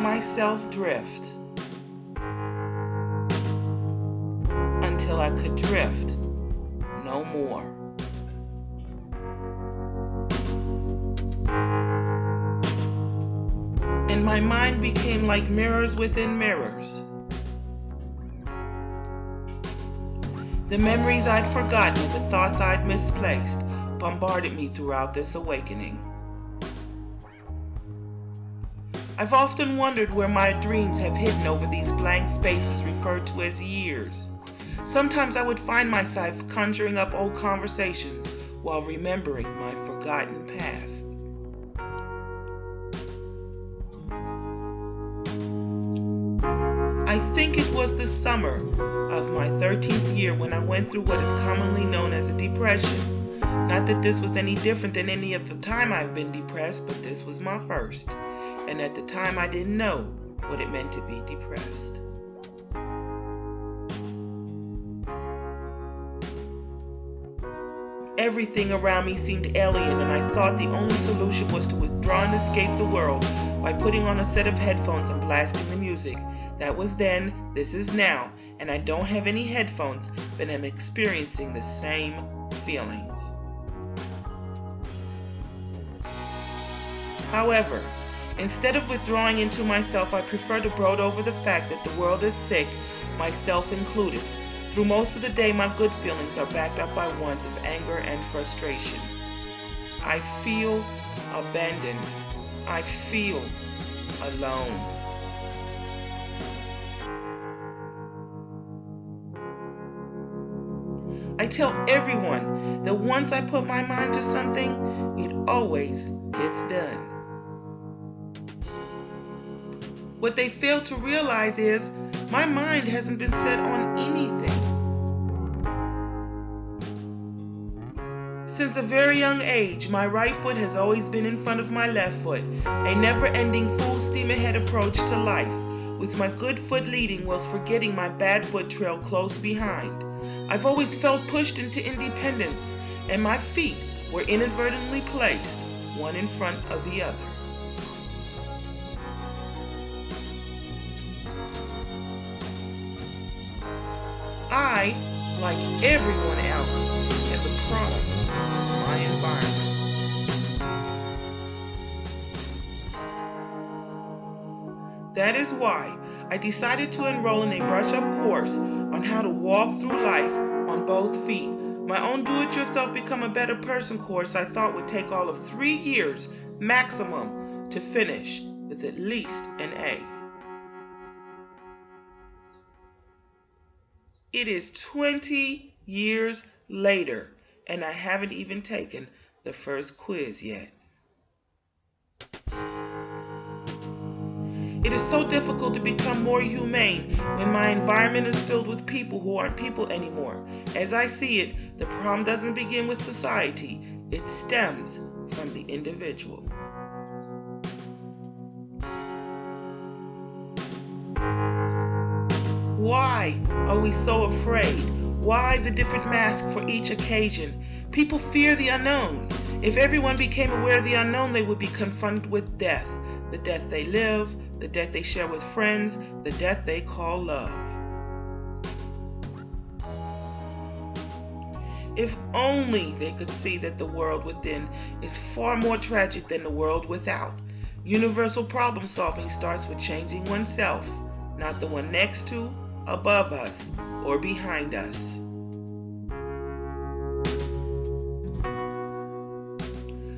myself drift until I could drift no more. And my mind became like mirrors within mirrors. The memories I'd forgotten and the thoughts I'd misplaced bombarded me throughout this awakening. I've often wondered where my dreams have hidden over these blank spaces referred to as years. Sometimes I would find myself conjuring up old conversations while remembering my forgotten past. I think it was the summer of my 13th year when I went through what is commonly known as a depression. Not that this was any different than any of the time I've been depressed, but this was my first. And at the time I didn't know what it meant to be depressed. Everything around me seemed alien, and I thought the only solution was to withdraw and escape the world by putting on a set of headphones and blasting the music. That was then, this is now, and I don't have any headphones, but am experiencing the same feelings. However, instead of withdrawing into myself, I prefer to brood over the fact that the world is sick, myself included. Through most of the day, my good feelings are backed up by ones of anger and frustration. I feel abandoned. I feel alone. I tell everyone that once I put my mind to something, it always gets done. What they fail to realize is my mind hasn't been set on anything. Since a very young age, my right foot has always been in front of my left foot, a never-ending full steam ahead approach to life, with my good foot leading whilst forgetting my bad foot trailed close behind. I've always felt pushed into independence, and my feet were inadvertently placed, one in front of the other. I, like everyone else, am the product of my environment. That is why I decided to enroll in a brush-up course on how to walk through life on both feet. My own do-it-yourself become a better person course I thought would take all of 3 years maximum to finish with at least an A. It is 20 years later, and I haven't even taken the first quiz yet. It is so difficult to become more humane when my environment is filled with people who aren't people anymore. As I see it, the problem doesn't begin with society. It stems from the individual. Why are we so afraid? Why the different mask for each occasion? People fear the unknown. If everyone became aware of the unknown, they would be confronted with death. The death they live, the death they share with friends, the death they call love. If only they could see that the world within is far more tragic than the world without. Universal problem solving starts with changing oneself, not the one next to, above us, or behind us.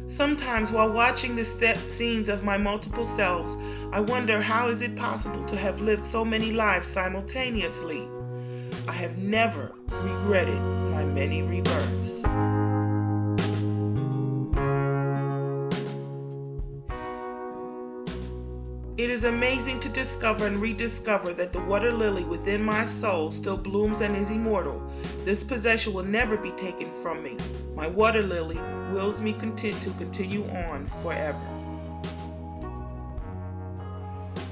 Sometimes while watching the scenes of my multiple selves, I wonder how is it possible to have lived so many lives simultaneously. I have never regretted my many rebirths. It is amazing to discover and rediscover that the water lily within my soul still blooms and is immortal. This possession will never be taken from me. My water lily wills me to continue on forever.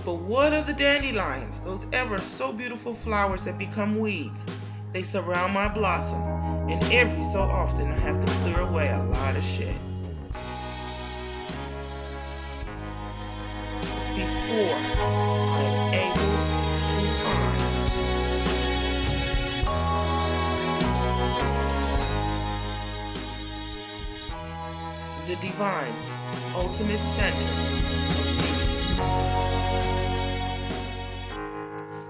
But what are the dandelions, those ever so beautiful flowers that become weeds? They surround my blossom, and every so often I have to clear away a lot of shit. Before divine's ultimate center of being.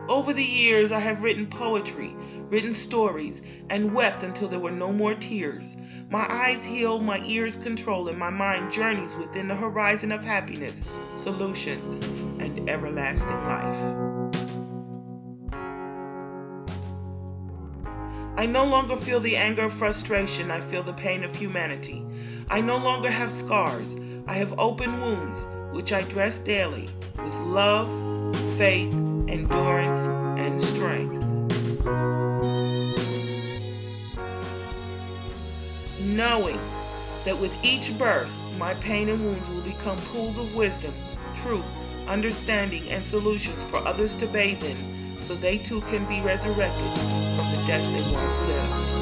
Over the years, I have written poetry, written stories, and wept until there were no more tears. My eyes heal, my ears control, and my mind journeys within the horizon of happiness, solutions, and everlasting life. I no longer feel the anger of frustration, I feel the pain of humanity. I no longer have scars, I have open wounds, which I dress daily with love, faith, endurance, and strength. Knowing that with each birth, my pain and wounds will become pools of wisdom, truth, understanding, and solutions for others to bathe in, so they too can be resurrected from the death they once lived.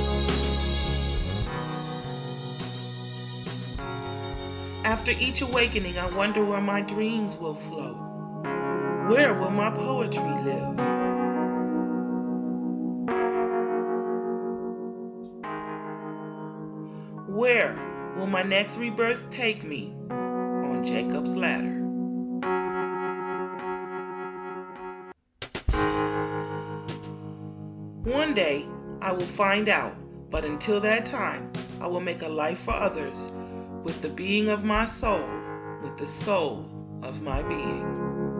After each awakening, I wonder where my dreams will flow. Where will my poetry live? Where will my next rebirth take me on Jacob's ladder? One day, I will find out, but until that time, I will make a life for others with the being of my soul, with the soul of my being.